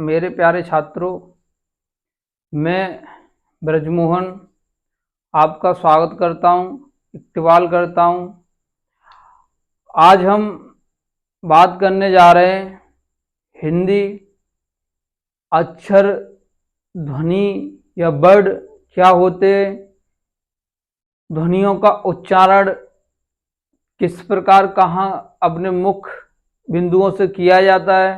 मेरे प्यारे छात्रों, मैं ब्रजमोहन आपका स्वागत करता हूँ, इकबाल करता हूँ। आज हम बात करने जा रहे हैं हिंदी अक्षर, ध्वनि या वर्ड क्या होते हैं, ध्वनियों का उच्चारण किस प्रकार कहाँ अपने मुख बिंदुओं से किया जाता है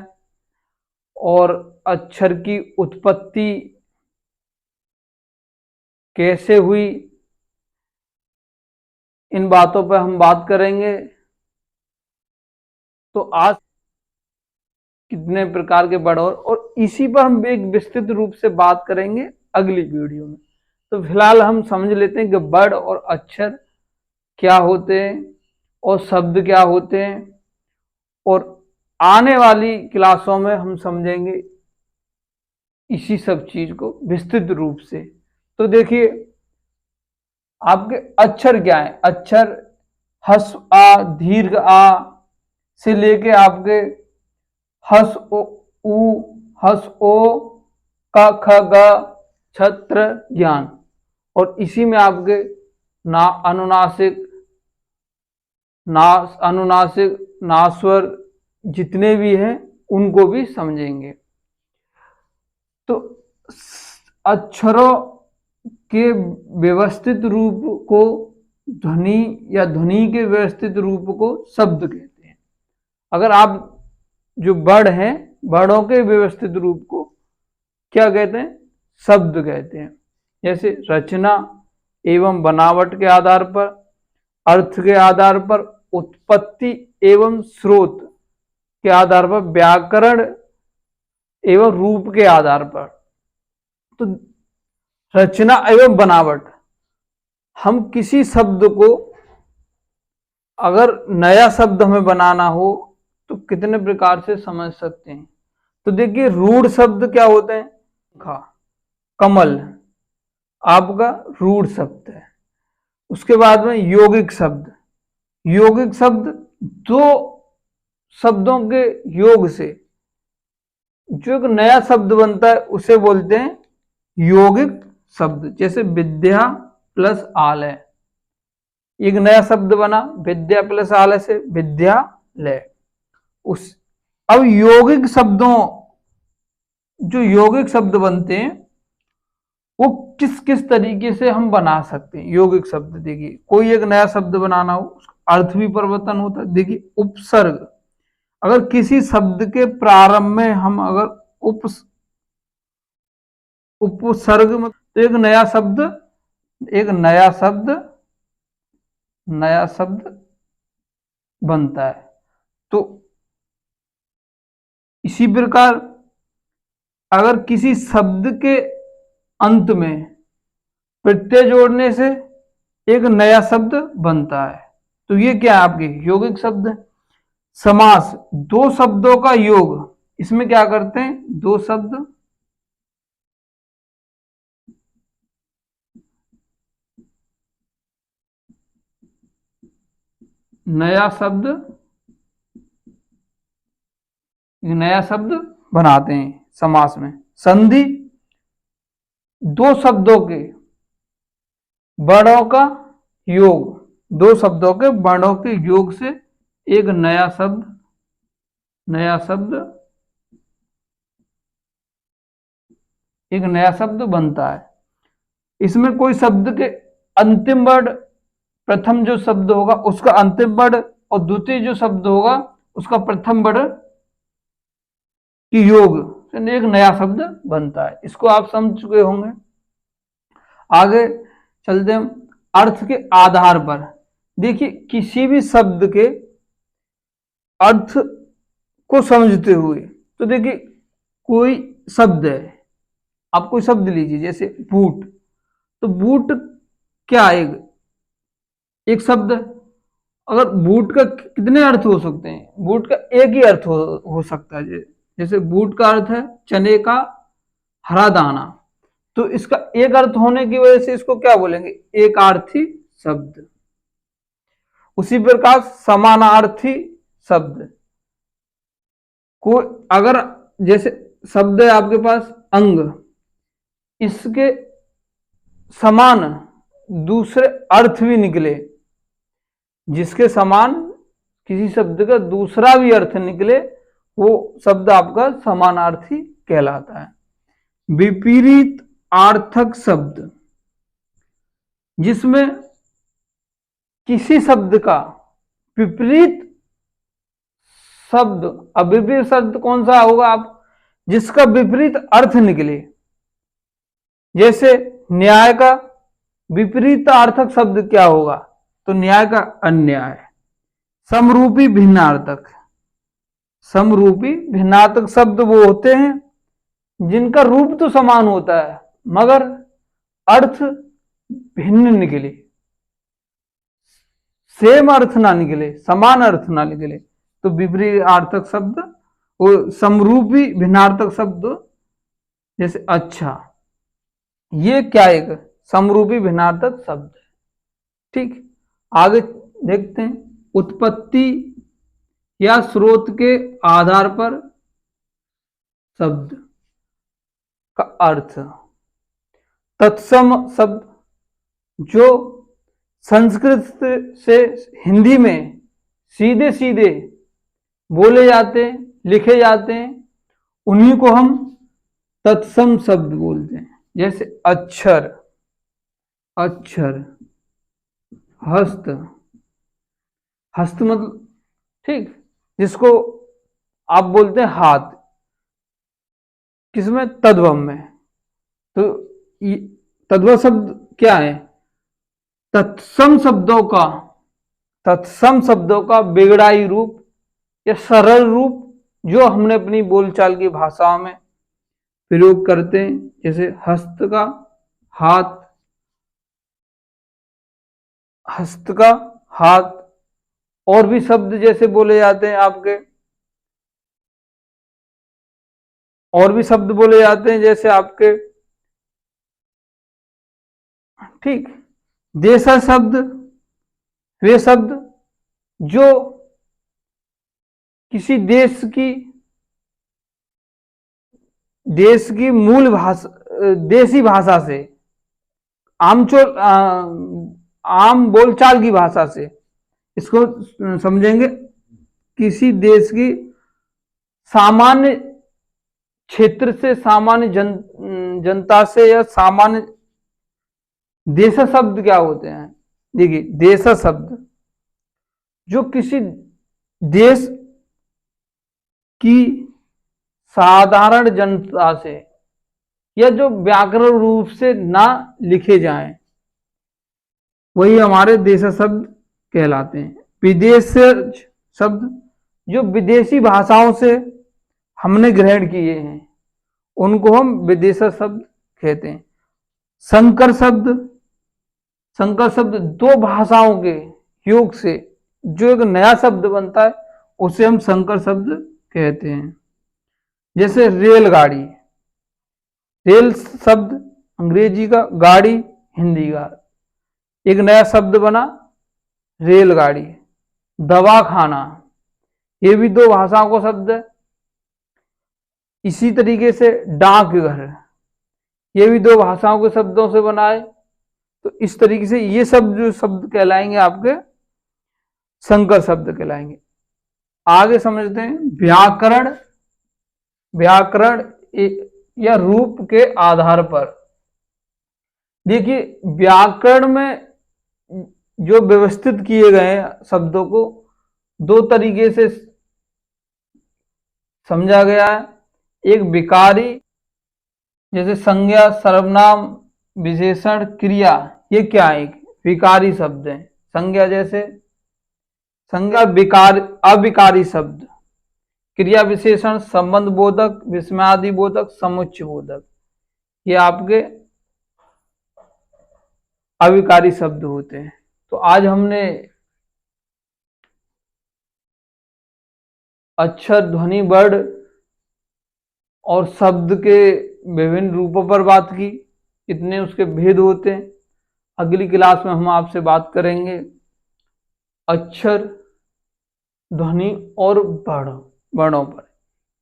और अक्षर की उत्पत्ति कैसे हुई, इन बातों पर हम बात करेंगे। तो आज कितने प्रकार के वर्ड और इसी पर हम एक विस्तृत रूप से बात करेंगे अगली वीडियो में। तो फिलहाल हम समझ लेते हैं कि वर्ड और अक्षर क्या होते हैं और शब्द क्या होते हैं, और आने वाली क्लासों में हम समझेंगे इसी सब चीज को विस्तृत रूप से। तो देखिए, आपके अक्षर क्या है? अक्षर हस आ, दीर्घ आ से लेके आपके हस ओ उ, हस ओ, क ख ग, छत्र ज्ञान, और इसी में आपके ना अनुनासिक, अनुनासिक, नास्वर जितने भी हैं उनको भी समझेंगे। तो अक्षरों के व्यवस्थित रूप को ध्वनि या ध्वनि के व्यवस्थित रूप को शब्द कहते हैं। अगर आप जो वर्ड हैं, वर्डों के व्यवस्थित रूप को क्या कहते हैं? शब्द कहते हैं। जैसे रचना एवं बनावट के आधार पर, अर्थ के आधार पर, उत्पत्ति एवं स्रोत के आधार पर, व्याकरण एवं रूप के आधार पर। तो रचना एवं बनावट, हम किसी शब्द को अगर नया शब्द हमें बनाना हो तो कितने प्रकार से समझ सकते हैं। तो देखिए, रूढ़ शब्द क्या होते हैं? कमल आपका रूढ़ शब्द है। उसके बाद में यौगिक शब्द, यौगिक शब्द दो शब्दों के योग से जो एक नया शब्द बनता है उसे बोलते हैं यौगिक शब्द। जैसे विद्या प्लस आलय, एक नया शब्द बना, विद्या प्लस आलय से विद्यालय। उस अब यौगिक शब्दों, जो यौगिक शब्द बनते हैं वो किस किस तरीके से हम बना सकते हैं यौगिक शब्द। देखिए, कोई एक नया शब्द बनाना हो, उसका अर्थ भी परिवर्तन होता है। देखिए, उपसर्ग, अगर किसी शब्द के प्रारंभ में हम अगर उपसर्ग में, तो एक नया शब्द बनता है। तो इसी प्रकार अगर किसी शब्द के अंत में प्रत्यय जोड़ने से एक नया शब्द बनता है, तो ये क्या है? आपके यौगिक शब्द है। समास, दो शब्दों का योग, इसमें क्या करते हैं? दो शब्द नया शब्द बनाते हैं समास में। संधि, दो शब्दों के वर्णों का योग, दो शब्दों के वर्णों के योग से एक नया शब्द बनता है। इसमें कोई शब्द के अंतिम वर्ण, प्रथम जो शब्द होगा उसका अंतिम वर्ण, और द्वितीय जो शब्द होगा उसका प्रथम वर्ण की योग से एक नया शब्द बनता है। इसको आप समझ चुके होंगे। आगे चलते हैं अर्थ के आधार पर। देखिए, किसी भी शब्द के अर्थ को समझते हुए, तो देखिए कोई शब्द है, आप कोई शब्द लीजिए जैसे बूट, तो बूट क्या है? एक शब्द। अगर बूट का कितने अर्थ हो सकते हैं? बूट का एक ही अर्थ हो सकता है। जैसे बूट का अर्थ है चने का हरा दाना, तो इसका एक अर्थ होने की वजह से इसको क्या बोलेंगे? एकार्थी शब्द। उसी प्रकार समानार्थी शब्द को, अगर जैसे शब्द है आपके पास अंग, इसके समान दूसरे अर्थ भी निकले, जिसके समान किसी शब्द का दूसरा भी अर्थ निकले, वो शब्द आपका समानार्थी कहलाता है। विपरीत आर्थक शब्द, जिसमें किसी शब्द का विपरीत शब्द, अब विपरीत शब्द कौन सा होगा आप, जिसका विपरीत अर्थ निकले। जैसे न्याय का विपरीतार्थक शब्द क्या होगा, तो न्याय का अन्याय। समरूपी भिन्नार्थक, समरूपी भिन्नार्थक शब्द वो होते हैं जिनका रूप तो समान होता है मगर अर्थ भिन्न निकले, सेम अर्थ ना निकले, समान अर्थ ना निकले, तो विपरीतार्थक शब्द, वो समरूपी भिन्नार्थक शब्द। जैसे अच्छा, ये क्या एक समरूपी भिन्नार्थक शब्द है। ठीक, आगे देखते हैं। उत्पत्ति या स्रोत के आधार पर शब्द का अर्थ। तत्सम शब्द जो संस्कृत से हिंदी में सीधे सीधे बोले जाते हैं, लिखे जाते हैं, उन्हीं को हम तत्सम शब्द बोलते हैं। जैसे अक्षर, अक्षर, हस्त, हस्त मतलब ठीक, जिसको आप बोलते हैं हाथ, किसमें, तद्भव में। तो तद्भव शब्द क्या है, तत्सम शब्दों का, तत्सम शब्दों का बिगड़ाई रूप या सरल रूप जो हमने अपनी बोलचाल की भाषाओं में प्रयोग करते हैं। जैसे हस्त का हाथ, हस्त का हाथ, और भी शब्द जैसे बोले जाते हैं आपके, और भी शब्द बोले जाते हैं जैसे आपके, ठीक, देशा शब्द, वे शब्द जो किसी देश की मूल भाषा, देसी भाषा से, आम बोलचाल की भाषा से, इसको समझेंगे किसी देश की सामान्य क्षेत्र से, सामान्य जनता से, या सामान्य देशा शब्द क्या होते हैं। देखिए, देशा शब्द जो किसी देश की साधारण जनता से, या जो व्याकरण रूप से ना लिखे जाएं, वही हमारे देशा शब्द कहलाते हैं। विदेश शब्द जो विदेशी भाषाओं से हमने ग्रहण किए हैं, उनको हम विदेशा शब्द कहते हैं। संकर शब्द, संकर शब्द दो भाषाओं के योग से जो एक नया शब्द बनता है, उसे हम संकर शब्द कहते हैं। जैसे रेलगाड़ी, रेल शब्द अंग्रेजी का, गाड़ी हिंदी का, एक नया शब्द बना रेलगाड़ी। दवाखाना, ये भी दो भाषाओं का शब्द है। इसी तरीके से डाकघर, ये भी दो भाषाओं के शब्दों से बना है। तो इस तरीके से ये सब जो शब्द कहलाएंगे आपके संकर शब्द कहलाएंगे। आगे समझते हैं व्याकरण, व्याकरण या रूप के आधार पर। देखिए, व्याकरण में जो व्यवस्थित किए गए शब्दों को दो तरीके से समझा गया है। एक विकारी, जैसे संज्ञा, सर्वनाम, विशेषण, क्रिया, ये क्या है, विकारी शब्द है। संज्ञा जैसे संज्ञा विकार, अविकारी शब्द। क्रिया विशेषण संबंध बोधक, विस्मयादि बोधक, समुच्चय बोधक, ये आपके अविकारी शब्द होते हैं। तो आज हमने अक्षर, ध्वनि, वर्ण और शब्द के विभिन्न रूपों पर बात की, कितने उसके भेद होते हैं। अगली क्लास में हम आपसे बात करेंगे अक्षर, ध्वनि और वर्णों पर,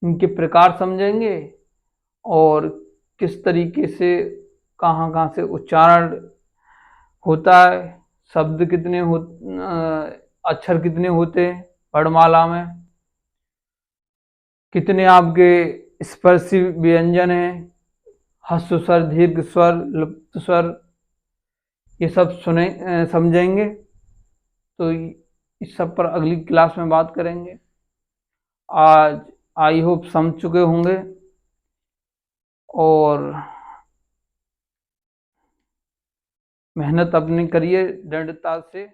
इनके प्रकार समझेंगे और किस तरीके से कहाँ कहाँ से उच्चारण होता है, शब्द कितने हो, अक्षर कितने होते हैं वर्णमाला में, कितने आपके स्पर्शी व्यंजन हैं, ह्रस्व स्वर, दीर्घ स्वर, लुप्त स्वर, ये सब समझेंगे। तो इस सब पर अगली क्लास में बात करेंगे। आज आई होप समझ चुके होंगे और मेहनत अपनी करिए दृढ़ता से।